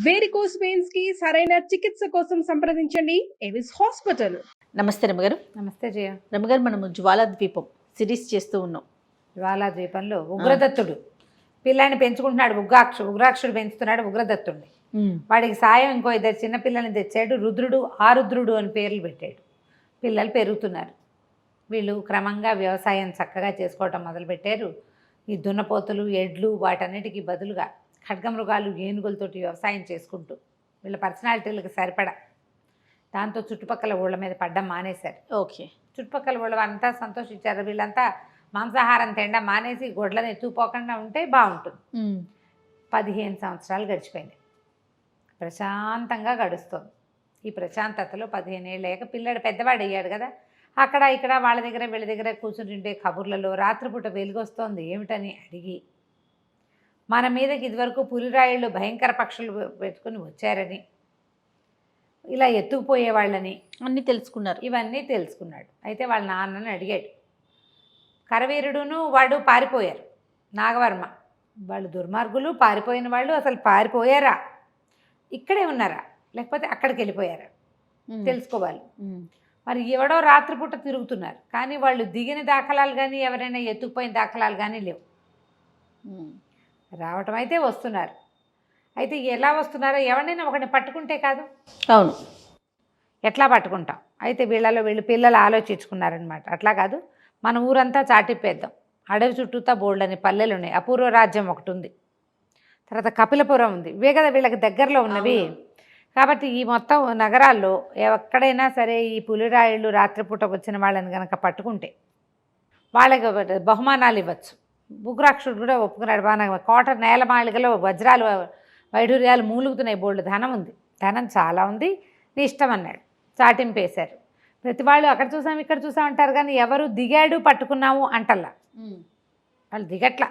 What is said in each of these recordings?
Varicose veins కి సరైన చికిత్స కోసం సంప్రదించండి ఎవిస్ హాస్పిటల్. నమస్తే రమగారు. నమస్తే జయ. రమగారు, మనము జ్వాలా ద్వీపం సిరీస్ చేస్తూ ఉన్నాం. జ్వాలా ద్వీపంలో ఉగ్రదత్తుడు పిల్లాన్ని పెంచుకుంటున్నాడు. ఉగ్రాక్షుడు పెంచుతున్నాడు ఉగ్రదత్తుడిని. వాడికి సాయం ఇంకో ఇద్దరు చిన్నపిల్లల్ని తెచ్చాడు. రుద్రుడు, ఆరుద్రుడు అని పేర్లు పెట్టాడు. పిల్లలు పెరుగుతున్నారు. వీళ్ళు క్రమంగా వ్యవసాయం చక్కగా చేసుకోవటం మొదలుపెట్టారు. ఈ దున్నపోతులు, ఎడ్లు వాటన్నిటికీ బదులుగా ఖడ్గమృగాలు, ఏనుగులతోటి వ్యవసాయం చేసుకుంటూ వీళ్ళ పర్సనాలిటీలకు సరిపడా దాంతో చుట్టుపక్కల ఊళ్ళ మీద పడ్డం మానేశారు. ఓకే. చుట్టుపక్కల వాళ్ళు అంతా సంతోషించారు. వీళ్ళంతా మాంసాహారం తినడం మానేసి గొడ్లను ఎత్తుకుపోకుండా ఉంటే బాగుంటుంది. 15 సంవత్సరాలు గడిచిపోయింది. ప్రశాంతంగా గడుస్తుంది. ఈ ప్రశాంతతలో 15 ఏళ్ళయ్యాక పిల్లాడు పెద్దవాడు అయ్యాడు కదా. అక్కడ ఇక్కడ వాళ్ళ దగ్గర వీళ్ళ దగ్గర కూర్చుంటుంటే కబుర్లలో రాత్రిపూట వెలుగొస్తోంది ఏమిటని అడిగి, మన మీదకి ఇదివరకు పులిరాయిళ్ళు భయంకర పక్షులు పెట్టుకుని వచ్చారని, ఇలా ఎత్తుకుపోయేవాళ్ళని అన్నీ తెలుసుకున్నారు. ఇవన్నీ తెలుసుకున్నాడు. అయితే వాళ్ళ నాన్నని అడిగాడు. కరవీరుడును వాడు పారిపోయారు. నాగవర్మ వాళ్ళు దుర్మార్గులు, పారిపోయిన వాళ్ళు. అసలు పారిపోయారా, ఇక్కడే ఉన్నారా, లేకపోతే అక్కడికి వెళ్ళిపోయారా తెలుసుకోవాలి. మరి ఎవడో రాత్రిపూట తిరుగుతున్నారు, కానీ వాళ్ళు దిగిన దాఖలాలు కానీ ఎవరైనా ఎత్తుకుపోయిన దాఖలాలు కానీ లేవు. రావటం అయితే వస్తున్నారు. అయితే ఎలా వస్తున్నారో ఎవరినైనా ఒకరిని పట్టుకుంటే కాదు. అవును. ఎట్లా పట్టుకుంటాం? అయితే వీళ్ళు పిల్లలు ఆలోచించుకున్నారనమాట. అట్లా కాదు, మన ఊరంతా చాటిప్పేద్దాం. అడవి చుట్టూతా బోల్డని పల్లెలు ఉన్నాయి. అపూర్వ రాజ్యం ఒకటి ఉంది, తర్వాత కపిలపురం ఉంది. ఇవే కదా వీళ్ళకి దగ్గరలో ఉన్నవి. కాబట్టి ఈ మొత్తం నగరాల్లో ఎక్కడైనా సరే ఈ పులిరాయిళ్ళు రాత్రిపూట వచ్చిన వాళ్ళని కనుక పట్టుకుంటే వాళ్ళకి బహుమానాలు ఇవ్వచ్చు. ఉగ్రాక్షుడు కూడా ఒప్పుకున్నాడు. బాగా కోట నేలమాళిగలో వజ్రాలు వైఢూర్యాలు మూలుగుతున్నాయి. బోల్డ్ ధనం ఉంది, ధనం చాలా ఉంది, నీ ఇష్టం అన్నాడు. చాటింపేశారు. ప్రతి వాళ్ళు అక్కడ చూసాం ఇక్కడ చూసాం అంటారు, కానీ ఎవరు దిగాడు పట్టుకున్నాము అంటల్లా. వాళ్ళు దిగట్లా.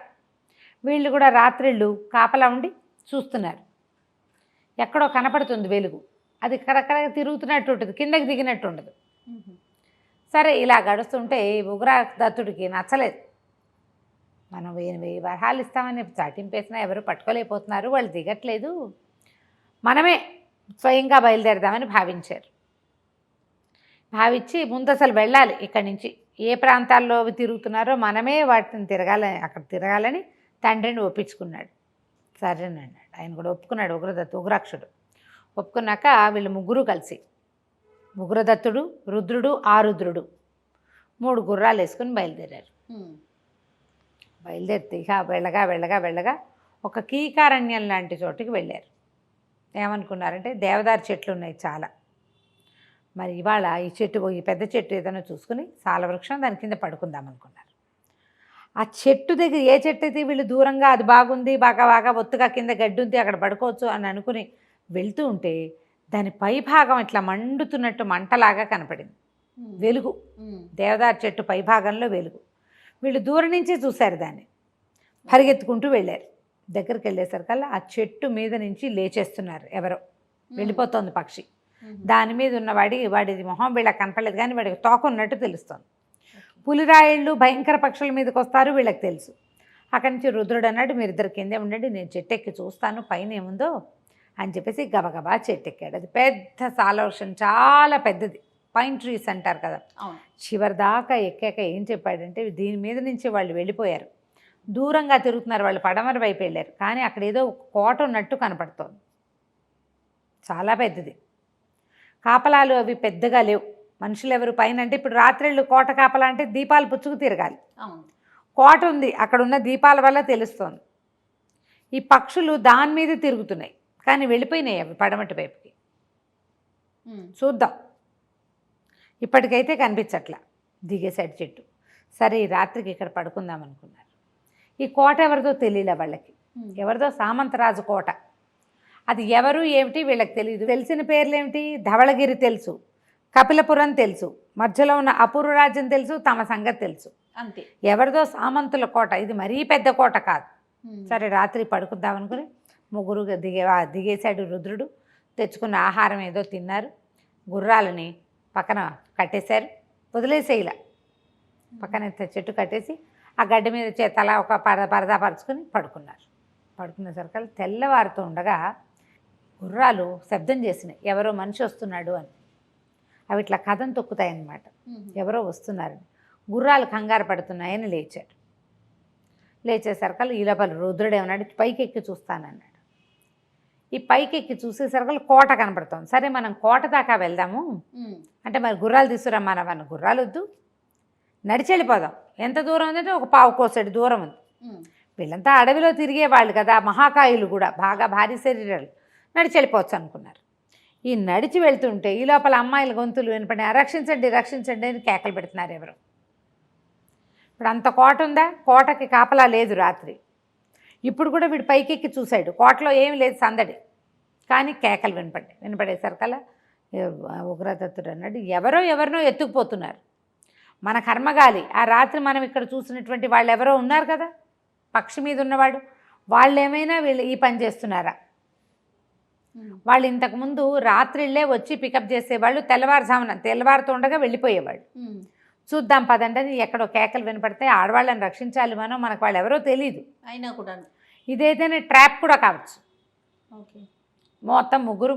వీళ్ళు కూడా రాత్రిళ్ళు కాపలా ఉండి చూస్తున్నారు. ఎక్కడో కనపడుతుంది వెలుగు, అది ఇక్కడక్కడ తిరుగుతున్నట్టు ఉంటుంది, కిందకి దిగినట్టు ఉండదు. సరే ఇలా గడుస్తుంటే ఉగ్రదత్తుడికి నచ్చలేదు. మనం 1000 వరహాలు ఇస్తామని చాటింపేసినా ఎవరు పట్టుకోలేకపోతున్నారు, వాళ్ళు దిగట్లేదు, మనమే స్వయంగా బయలుదేరదామని భావించారు. భావించి ముందు అసలు వెళ్ళాలి ఇక్కడి నుంచి. ఏ ప్రాంతాల్లో తిరుగుతున్నారో మనమే వాటిని అక్కడ తిరగాలని తండ్రిని ఒప్పించుకున్నాడు. సరేనన్నాడు. ఆయన కూడా ఒప్పుకున్నాడు. ఉగ్రాక్షుడు ఒప్పుకున్నాక వీళ్ళు ముగ్గురు కలిసి, ఉగ్రదత్తుడు, రుద్రుడు, ఆరుద్రుడు 3 గుర్రాలు వేసుకుని బయలుదేరారు. బయలుదేరితే ఇక వెళ్ళగా ఒక కీకారణ్యం లాంటి చోటుకి వెళ్ళారు. ఏమనుకున్నారంటే దేవదారు చెట్లు ఉన్నాయి చాలా. మరి ఇవాళ ఈ పెద్ద చెట్టు ఏదైనా చూసుకుని సాలవృక్షం దాని కింద పడుకుందాం అనుకున్నారు. ఆ చెట్టు దగ్గర ఏ చెట్టు అయితే వీళ్ళు దూరంగా అది బాగుంది, బాగా ఒత్తుగా కింద గడ్డి ఉంది, అక్కడ పడుకోవచ్చు అని అనుకుని వెళ్తూ ఉంటే దాని పై భాగం ఇట్లా మండుతున్నట్టు మంటలాగా కనపడింది. వెలుగు, దేవదారు చెట్టు పై భాగంలో వెలుగు. వీళ్ళు దూరం నుంచే చూశారు దాన్ని. పరిగెత్తుకుంటూ వెళ్ళారు. దగ్గరికి వెళ్ళేసరికల్లా ఆ చెట్టు మీద నుంచి లేచేస్తున్నారు ఎవరో. వెళ్ళిపోతుంది పక్షి. దాని మీద ఉన్న వాడిది మొహం వీళ్ళకి కనపడలేదు, కానీ వాడికి తోక ఉన్నట్టు తెలుస్తుంది. పులిరాయిళ్ళు భయంకర పక్షుల మీదకి వస్తారు, వీళ్ళకి తెలుసు. అక్కడి నుంచి రుద్రుడు అన్నాడు, మీరిద్దరు కిందే ఉండండి, నేను చెట్టు ఎక్కి చూస్తాను పైన ఏముందో అని చెప్పేసి గబగబా చెట్టు ఎక్కాడు. అది పెద్ద సాలవృక్షం, చాలా పెద్దది, పైన్ ట్రీస్ అంటారు కదా. చివరి దాకా ఎక్కాక ఏం చెప్పాడంటే, దీని మీద నుంచి వాళ్ళు వెళ్ళిపోయారు, దూరంగా తిరుగుతున్నారు, వాళ్ళు పడమర వైపు వెళ్ళారు, కానీ అక్కడ ఏదో కోట ఉన్నట్టు కనపడుతోంది, చాలా పెద్దది. కాపలాలు అవి పెద్దగా లేవు, మనుషులు ఎవరు పైన. అంటే ఇప్పుడు రాత్రిళ్ళు కోట కాపలా అంటే దీపాలు పుచ్చుకు తిరగాలి. కోట ఉంది, అక్కడ ఉన్న దీపాల వల్ల తెలుస్తోంది. ఈ పక్షులు దాని మీద తిరుగుతున్నాయి, కానీ వెళ్ళిపోయినాయి అవి పడమటి వైపుకి. చూద్దాం, ఇప్పటికైతే కనిపించట్లా. దిగేసాడు చెట్టు. సరే ఈ రాత్రికి ఇక్కడ పడుకుందాం అనుకున్నారు. ఈ కోట ఎవరిదో తెలియలే వాళ్ళకి. ఎవరిదో సామంతరాజు కోట. అది ఎవరు ఏమిటి వీళ్ళకి తెలియదు. తెలిసిన పేర్లు ఏమిటి? ధవళగిరి తెలుసు, కపిలపురం తెలుసు, మధ్యలో ఉన్న అపూర్వ రాజ్యం తెలుసు, తమ సంగతి తెలుసు, అంతే. ఎవరిదో సామంతుల కోట, ఇది మరీ పెద్ద కోట కాదు. సరే రాత్రి పడుకుందాం అనుకుని ముగ్గురు దిగేశాడు రుద్రుడు. తెచ్చుకున్న ఆహారం ఏదో తిన్నారు. గుర్రాలని పక్కన కట్టేశారు, వదిలేసేలా పక్కన చెట్టు కట్టేసి ఆ గడ్డి మీద తల ఒక పరదా పరుచుకొని పడుకున్నారు. పడుకునేసరికి తెల్లవారుతూ ఉండగా గుర్రాలు శబ్దం చేసినాయి, ఎవరో మనిషి వస్తున్నాడు అని. అవి ఇట్లా కథం తొక్కుతాయన్నమాట, ఎవరో వస్తున్నారని. గుర్రాలు కంగారు పడుతున్నాయని లేచాడు. లేచేసరికల్ ఈ లోపల రుద్రుడు ఏమన్నాడు, పైకి ఎక్కి చూస్తానన్నాడు. ఈ పైకి ఎక్కి చూసేసరికల్ కోట కనపడుతుంది. సరే మనం కోట దాకా వెళ్దాము అంటే, మరి గుర్రాలు తీసుకురమ్మన్న, గుర్రాలు వద్దు, నడిచి వెళ్ళిపోదాం. ఎంత దూరం ఉందంటే ఒక పావు కోసడి దూరం ఉంది. వీళ్ళంతా అడవిలో తిరిగేవాళ్ళు కదా, మహాకాయులు కూడా, బాగా భారీ శరీరాలు, నడిచి వెళ్ళిపోవచ్చు అనుకున్నారు. ఈ నడిచి వెళ్తుంటే ఈ లోపల అమ్మాయిల గొంతులు వినపడినాయి, రక్షించండి రక్షించండి అని కేకలు పెడుతున్నారు ఎవరు. ఇప్పుడు అంత కోట ఉందా, కోటకి కాపలా లేదు రాత్రి. ఇప్పుడు కూడా వీడు పైకెక్కి చూశాడు, కోటలో ఏమి లేదు సందడి, కానీ కేకలు వినపడేసరికల్లా ఉగ్రదత్తుడు అన్నాడు, ఎవరినో ఎత్తుకుపోతున్నారు. మన కర్మగాలి, ఆ రాత్రి మనం ఇక్కడ చూసినటువంటి వాళ్ళు ఎవరో ఉన్నారు కదా, పక్షి మీద ఉన్నవాడు, వాళ్ళు ఏమైనా వీళ్ళు ఈ పని చేస్తున్నారా? వాళ్ళు ఇంతకుముందు రాత్రిళ్ళే వచ్చి పికప్ చేసేవాళ్ళు, తెల్లవారుతూ ఉండగా వెళ్ళిపోయేవాళ్ళు. చూద్దాం పదండి అని ఎక్కడో కేకలు వినపడితే, ఆడవాళ్ళని రక్షించాలి మనం, మనకు వాళ్ళు ఎవరో తెలియదు. అయినా కూడా ఇదైతేనే ట్రాప్ కూడా కావచ్చు. ఓకే, మొత్తం ముగ్గురు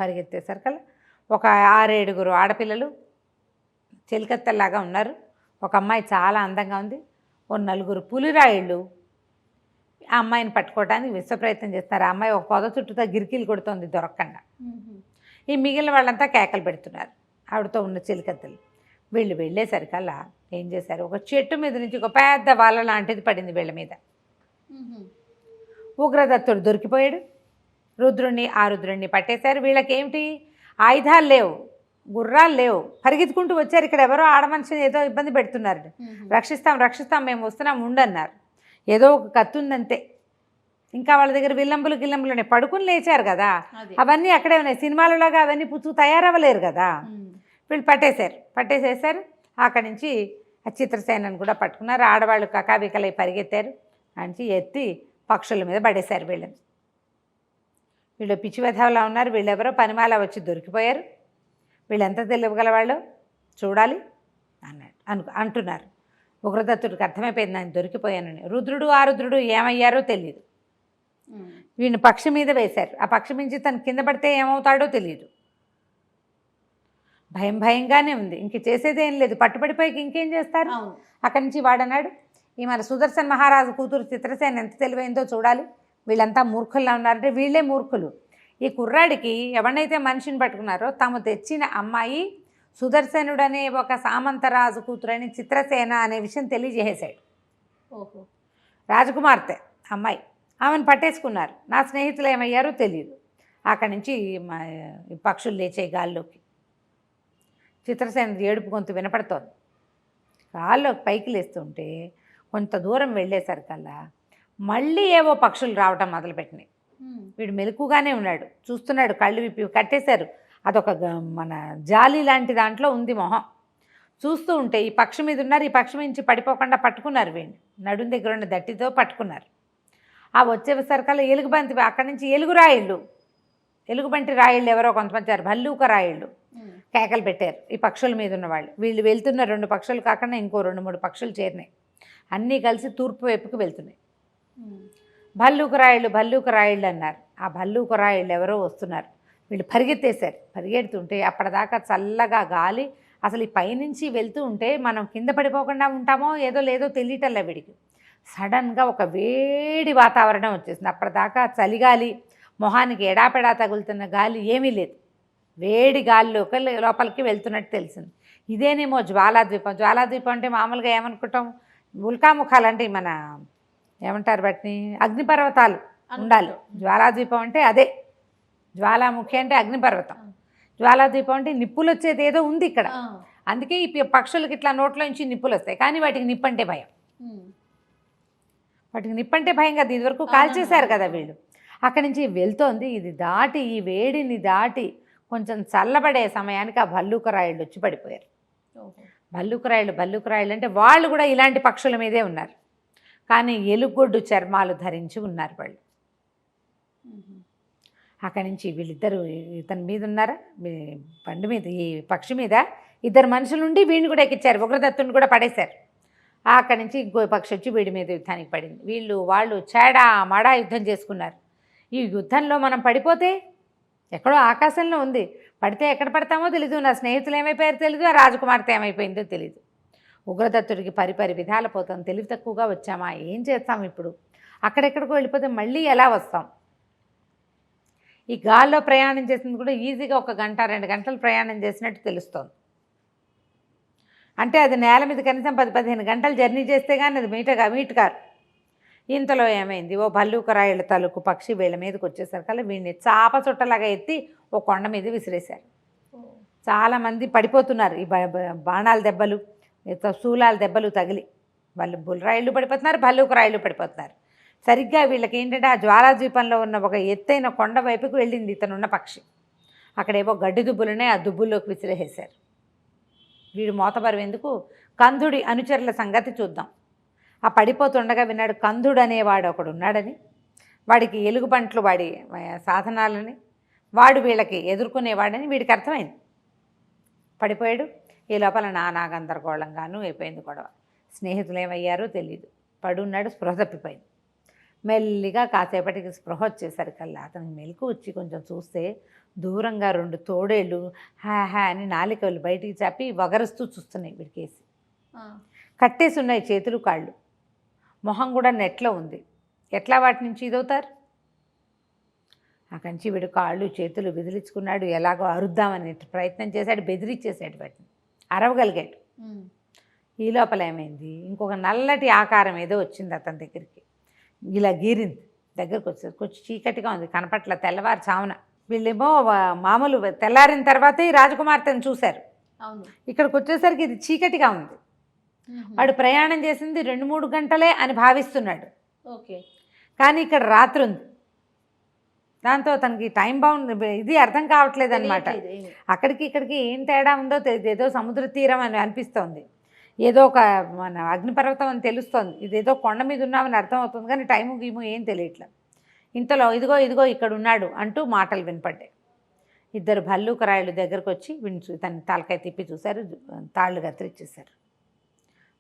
పరిగెత్తేసరికల్లా ఒక 6-7 ఆడపిల్లలు చెలికత్తల్లాగా ఉన్నారు. ఒక అమ్మాయి చాలా అందంగా ఉంది. ఓ 4 పులిరాయిళ్ళు ఆ అమ్మాయిని పట్టుకోవడానికి విశ్వ ప్రయత్నం చేస్తారు. ఆ అమ్మాయి ఒక పొద చుట్టూతో గిరికీలు కొడుతోంది దొరకకుండా. ఈ మిగిలిన వాళ్ళంతా కేకలు పెడుతున్నారు ఆవిడతో ఉన్న చెలికత్తలు. వీళ్ళు వెళ్ళేసరికల్లా ఏం చేశారు, ఒక చెట్టు మీద నుంచి ఒక పెద్ద వాళ్ళ లాంటిది పడింది వీళ్ళ మీద. ఉగ్రదత్తుడు దొరికిపోయాడు. రుద్రుణ్ణి పట్టేశారు. వీళ్ళకేమిటి, ఆయుధాలు లేవు, గుర్రాలు లేవు, పరిగెత్తుకుంటూ వచ్చారు. ఇక్కడ ఎవరో ఆడమనిషిని ఏదో ఇబ్బంది పెడుతున్నారు, రక్షిస్తాం మేము వస్తున్నాం ఉండన్నారు. ఏదో ఒక కత్తి ఉందంతే. ఇంకా వాళ్ళ దగ్గర విల్లంబులు పడుకుని లేచారు కదా, అవన్నీ అక్కడే ఉన్నాయి. సినిమాలలాగా అవన్నీ పుచ్చుకు తయారవ్వలేరు కదా. వీళ్ళు పట్టేసేసారు. అక్కడి నుంచి ఆ చిత్రసేనని కూడా పట్టుకున్నారు. ఆడవాళ్ళు కకావికలై పరిగెత్తారు. అని ఎత్తి పక్షుల మీద పడేశారు వీళ్ళని. వీళ్ళు పిచ్చి వెధవలా ఉన్నారు, వీళ్ళెవరో పనిమాల వచ్చి దొరికిపోయారు, వీళ్ళు ఎంత తెలియగలవాళ్ళు చూడాలి అంటున్నారు. ఉగ్రదత్తుడికి అర్థమైపోయింది నేను దొరికిపోయానని. రుద్రుడు ఏమయ్యారో తెలియదు. వీడిని పక్షి మీద వేశారు. ఆ పక్షి మించి తను కింద పడితే ఏమవుతాడో తెలియదు. భయంగానే ఉంది. ఇంక చేసేదేం లేదు, పట్టుబడిపోయి ఇంకేం చేస్తారు. అక్కడి నుంచి వాడన్నాడు, ఈ మన సుదర్శన్ మహారాజు కూతురు చిత్రసేన ఎంత తెలివైందో చూడాలి. వీళ్ళంతా మూర్ఖుల్లా ఉన్నారంటే వీళ్ళే మూర్ఖులు. ఈ కుర్రాడికి ఎవరినైతే మనిషిని పట్టుకున్నారో తాము తెచ్చిన అమ్మాయి సుదర్శనుడు అనే ఒక సామంతరాజు కూతురని చిత్రసేన అనే విషయం తెలియజేసాడు. ఓహో, రాజకుమార్తె అమ్మాయి, ఆమెను పట్టేసుకున్నారు. నా స్నేహితులు ఏమయ్యారో తెలియదు. అక్కడి నుంచి పక్షులు లేచే గాల్లోకి. చిత్రసేన ఏడుపు గొంతు వినపడుతోంది. గాల్లోకి పైకి లేస్తుంటే కొంత దూరం వెళ్ళేసరికల్లా మళ్ళీ ఏవో పక్షులు రావటం మొదలుపెట్టినాయి. వీడు మెలకుగానే ఉన్నాడు, చూస్తున్నాడు. కళ్ళు విప్పి కట్టేశారు. అదొక మన జాలి లాంటి దాంట్లో ఉంది మొహం. చూస్తూ ఉంటే ఈ పక్షి మీద ఉన్నారు. ఈ పక్షి నుంచి పడిపోకుండా పట్టుకున్నారు. వీడిని నడుం దగ్గర ఉన్న దట్టితో పట్టుకున్నారు. ఆ వచ్చేసరికల్లా ఎలుగుబంతి, అక్కడి నుంచి ఎలుగుబంటి రాయిళ్ళు ఎవరో కొంతమంది భల్లూక రాయిళ్ళు కేకలు పెట్టారు ఈ పక్షుల మీద ఉన్నవాళ్ళు. వీళ్ళు వెళ్తున్న 2 పక్షులు కాకుండా ఇంకో 2-3 పక్షులు చేరినాయి. అన్నీ కలిసి తూర్పు వైపుకి వెళ్తున్నాయి. భల్లూక రాయిళ్ళు అన్నారు. ఆ భల్లూక రాయిళ్ళు ఎవరో వస్తున్నారు. వీళ్ళు పరిగెడుతుంటే అప్పటిదాకా చల్లగా గాలి, అసలు ఈ పైనుంచి వెళ్తూ ఉంటే మనం కింద పడిపోకుండా ఉంటామో లేదో తెలియటల్లా వీడికి. సడన్గా ఒక వేడి వాతావరణం వచ్చేసింది. అప్పటిదాకా చలిగాలి, మొహానికి ఎడాపెడా తగులుతున్న గాలి ఏమీ లేదు. వేడి గాలిలోకి లోపలికి వెళ్తున్నట్టు తెలిసింది. ఇదేనేమో జ్వాలాద్వీపం అంటే మామూలుగా ఏమనుకుంటాం, ఉల్కాముఖాలు అంటే మన ఏమంటారు వాటిని, అగ్నిపర్వతాలు ఉండాలి. జ్వాలాద్వీపం అంటే అదే, జ్వాలాముఖి అంటే అగ్నిపర్వతం, జ్వాలాద్వీపం అంటే నిప్పులు వచ్చేది ఏదో ఉంది ఇక్కడ. అందుకే ఈ పక్షులకి ఇట్లా నోట్లో నుంచి నిప్పులు వస్తాయి. కానీ వాటికి నిప్పంటే భయం. కదా, ఇదివరకు కాల్చేశారు కదా వీళ్ళు. అక్కడి నుంచి వెళ్తోంది. ఇది దాటి, ఈ వేడిని దాటి కొంచెం చల్లబడే సమయానికి ఆ భల్లూక రాయిళ్ళు వచ్చి పడిపోయారు. భల్లూక రాయిళ్ళు అంటే వాళ్ళు కూడా ఇలాంటి పక్షుల మీదే ఉన్నారు, కానీ ఎలుగొడ్డు చర్మాలు ధరించి ఉన్నారు వాళ్ళు. అక్కడి నుంచి వీళ్ళిద్దరూ ఇతని మీద ఉన్నారా, బండి మీద, ఈ పక్షి మీద 2 మనుషులుండి వీడిని కూడా ఎక్కించారు. ఉగ్రదత్తుని కూడా పడేశారు. అక్కడి నుంచి ఇంకో పక్షి వచ్చి వీడి మీద యుద్ధానికి పడింది. వాళ్ళు చేడా మడా యుద్ధం చేసుకున్నారు. ఈ యుద్ధంలో మనం పడిపోతే ఎక్కడో ఆకాశంలో ఉంది, పడితే ఎక్కడ పడతామో తెలీదు, నా స్నేహితులు ఏమైపోయారో తెలీదు, ఆ రాజకుమార్తె ఏమైపోయిందో తెలీదు. ఉగ్రదత్తుడికి పరిపరి విధాలు పోతాం, తెలివి తక్కువగా వచ్చామా, ఏం చేస్తాం ఇప్పుడు, అక్కడెక్కడికో వెళ్ళిపోతే మళ్ళీ ఎలా వస్తాం. ఈ గాల్లో ప్రయాణం చేసింది కూడా ఈజీగా 1 గంట 2 గంటలు ప్రయాణం చేసినట్టు తెలుస్తోంది. అంటే అది నేల మీద కనీసం 10-15 గంటలు జర్నీ చేస్తే కానీ అది మీట్ కారు. ఇంతలో ఏమైంది, ఓ భల్లూకరాయుళ్ళ తలుకు పక్షి వీళ్ళ మీదకి వచ్చేసరికల్లా వీడిని చాప చుట్టలాగా ఎత్తి ఓ కొండ మీద విసిరేశారు. చాలామంది పడిపోతున్నారు, ఈ బాణాల దెబ్బలు, శూలాల దెబ్బలు తగిలి వాళ్ళు బుల్రాయిళ్ళు పడిపోతున్నారు, భల్లూకరాయిళ్ళు పడిపోతున్నారు. సరిగ్గా వీళ్ళకి ఏంటంటే ఆ జ్వాలాద్వీపంలో ఉన్న ఒక ఎత్తైన కొండ వైపుకు వెళ్ళింది ఇతనున్న పక్షి. అక్కడేవో గడ్డి దుబ్బులునే, ఆ దుబ్బుల్లోకి విసిరేసేశారు. వీడు మోతబరువు ఎందుకు, కందుడి అనుచరుల సంగతి చూద్దాం. ఆ పడిపోతుండగా విన్నాడు కందుడు అనేవాడు ఒకడు ఉన్నాడని, వాడికి ఎలుగుబంట్లు వాడి సాధనాలని వాడు వీళ్ళకి ఎదుర్కొనేవాడని వీడికి అర్థమైంది. పడిపోయాడు. ఈ లోపల నానా గందరగోళంగానూ అయిపోయింది గొడవ. స్నేహితులు ఏమయ్యారో తెలీదు. పడున్నాడు, స్పృహ తప్పిపోయింది. మెల్లిగా కాసేపటికి స్పృహ వచ్చేసరికల్లా అతనికి మెలకు వచ్చి కొంచెం చూస్తే దూరంగా 2 తోడేళ్ళు హా అని నాలికలు బయటికి చాపి వగరుస్తూ చూస్తున్నాయి వీడికేసి. కట్టేసి ఉన్నాయి చేతులు కాళ్ళు, మొహం కూడా నెట్లో ఉంది. ఎట్లా వాటి నుంచి ఇదవుతారు? అక్కడి నుంచి వీడు కాళ్ళు చేతులు విదిలించుకున్నాడు. ఎలాగో అరుద్దామని ప్రయత్నం చేశాడు, బెదిరించేసాడు, వాటిని అరవగలిగాడు. ఈ లోపల ఏమైంది, ఇంకొక నల్లటి ఆకారం ఏదో వచ్చింది అతని దగ్గరికి. ఇలా గీరింది, దగ్గరకు వచ్చేది. కొంచెం చీకటిగా ఉంది, కనపట్ల. తెల్లవారు చావున వీళ్ళేమో మామూలు తెల్లారిన తర్వాతే ఈ రాజకుమార్తెను చూశారు. ఇక్కడికి వచ్చేసరికి ఇది చీకటిగా ఉంది. వాడు ప్రయాణం చేసింది 2-3 గంటలే అని భావిస్తున్నాడు. ఓకే, కానీ ఇక్కడ రాత్రి ఉంది. దాంతో తనకి టైం బౌండ్ ఇది అర్థం కావట్లేదు అనమాట. అక్కడికి ఇక్కడికి ఏం తేడా ఉందో తెలియదు. ఏదో సముద్ర తీరం అని అనిపిస్తోంది, ఏదో ఒక మన అగ్నిపర్వతం అని తెలుస్తోంది, ఇదేదో కొండ మీద ఉన్నామని అర్థం అవుతుంది, కానీ టైము గీము ఏం తెలియట్లేదు. ఇంతలో ఇదిగో ఇక్కడ ఉన్నాడు అంటూ మాటలు వినపడ్డాయి. 2 భల్లూకరాయులు దగ్గరకు వచ్చి తన తలకాయ తిప్పి చూశారు, తాళ్ళు కత్తిరించేశారు.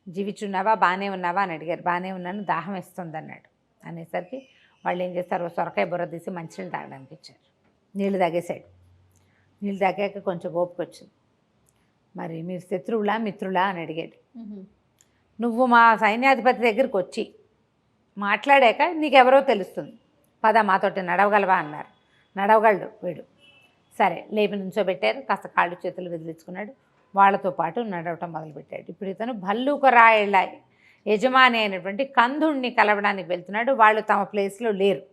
జీవిచున్నావా, బాగానే ఉన్నావా అని అడిగారు. బాగానే ఉన్నాను, దాహం వేస్తుంది అన్నాడు. అనేసరికి వాళ్ళు ఏం చేస్తారు, సొరకాయ బుర్ర తీసి మంచినీళ్ళు తాగడానికి ఇచ్చారు. నీళ్ళు తాగేశాడు. నీళ్ళు తాగాక కొంచెం ఓపిక వచ్చింది. మరి మీరు శత్రువులా మిత్రులా అని అడిగాడు. నువ్వు మా సైన్యాధిపతి దగ్గరికి వచ్చి మాట్లాడాక నీకెవరో తెలుస్తుంది, పద మాతోటి నడవగలవా అన్నారు. నడవగలడు వీడు. సరే లేపి నుంచోబెట్టారు. కాస్త కాళ్ళు చేతులు విదిలించుకున్నాడు. వాళ్ళతో పాటు నడవటం మొదలుపెట్టాడు. ఇప్పుడు ఇతను భల్లూకరాయుళ్ళ యజమాని అయినటువంటి కందుడిని కలవడానికి వెళ్తున్నాడు. వాళ్ళు తమ ప్లేస్లో లేరు.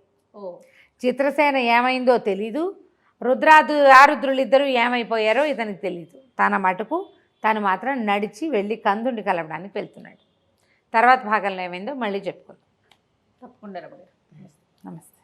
చిత్రసేన ఏమైందో తెలీదు, ఆరుద్రులిద్దరూ ఏమైపోయారో ఇతనికి తెలీదు. తన మటుకు తను మాత్రం నడిచి వెళ్ళి కందుడిని కలవడానికి వెళ్తున్నాడు. తర్వాత భాగంలో ఏమైందో మళ్ళీ చెప్పుకుందాం. తప్పకుండా. నమస్తే.